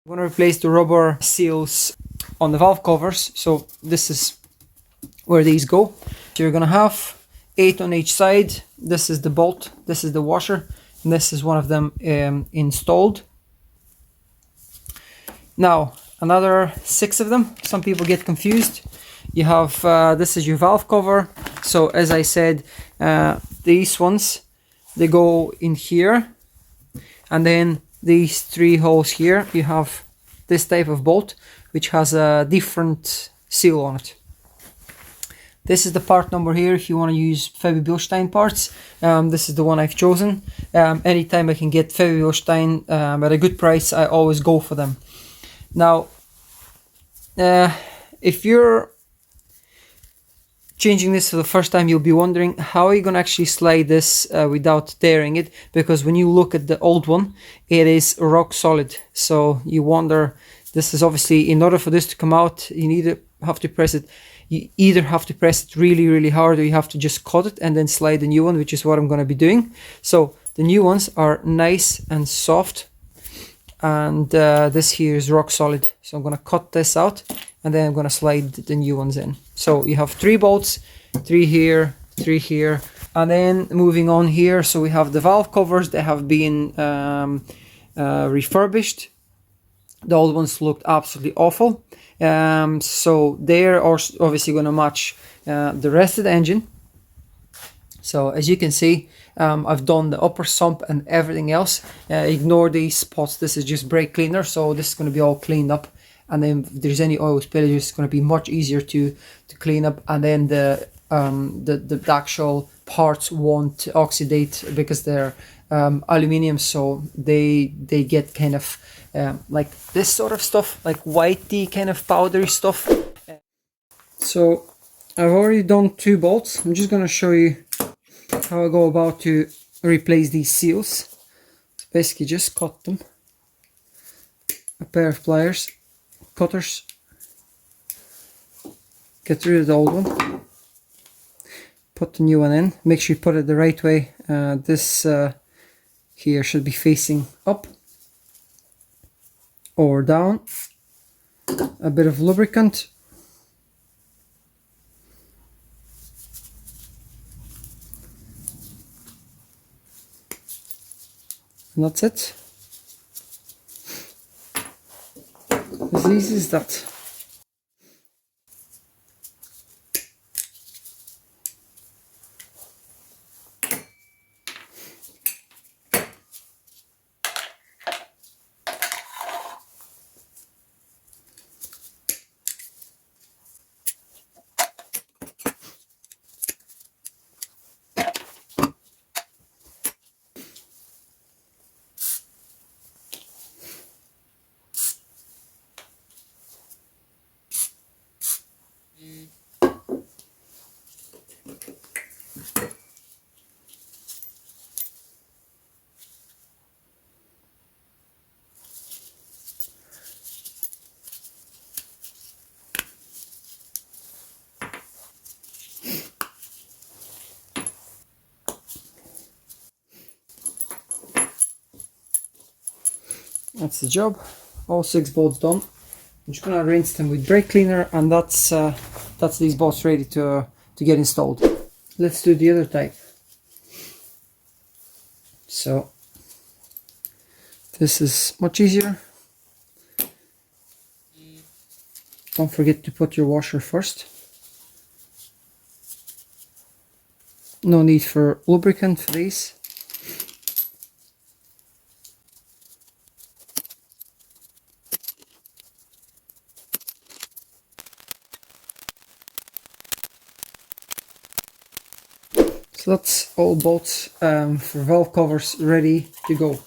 I'm going to replace the rubber seals on the valve covers. So this is where these go. So you're going to have 8 on each side. This is the bolt, this is the washer, and this is one of them installed. Now another 6 of them. Some people get confused. You have this is your valve cover. So as I said, these ones, they go in here, and then these 3 holes here, you have this type of bolt which has a different seal on it. This is the part number here if you want to use Febi parts. This is the one I've chosen. Anytime I can get Febi at a good price, I always go for them. Now, if you're changing this for the first time, you'll be wondering how are you going to actually slide this without tearing it, because when you look at the old one, it is rock solid. So you wonder, this is obviously, in order for this to come out, you have to press it. You either have to press it really hard, or you have to just cut it and then slide the new one, which is what I'm going to be doing. So the new ones are nice and soft, and this here is rock solid. So I'm going to cut this out, and then I'm going to slide the new ones in. So you have 3 bolts, 3 here, 3 here, and then moving on here. So we have the valve covers. They have been refurbished. The old ones looked absolutely awful. So they're obviously going to match the rest of the engine. So as you can see, I've done the upper sump and everything else. Ignore these spots. This is just brake cleaner. So this is going to be all cleaned up. And then if there's any oil spillage, it's going to be much easier to clean up. And then the actual parts won't oxidate because they're aluminium, so they get kind of like this sort of stuff, like whitey kind of powdery stuff. So I've already done 2 bolts. I'm just going to show you how I go about to replace these seals. So basically just cut them, a pair of pliers, cutters, get rid of the old one, put the new one in. Make sure you put it the right way. This here should be facing up or down. A bit of lubricant, and that's it. As easy as that. That's the job. All 6 bolts done. I'm just gonna rinse them with brake cleaner, and that's these bolts ready to get installed. Let's do the other type. So this is much easier. Don't forget to put your washer first. No need for lubricant for these. So that's all bolts for valve covers ready to go.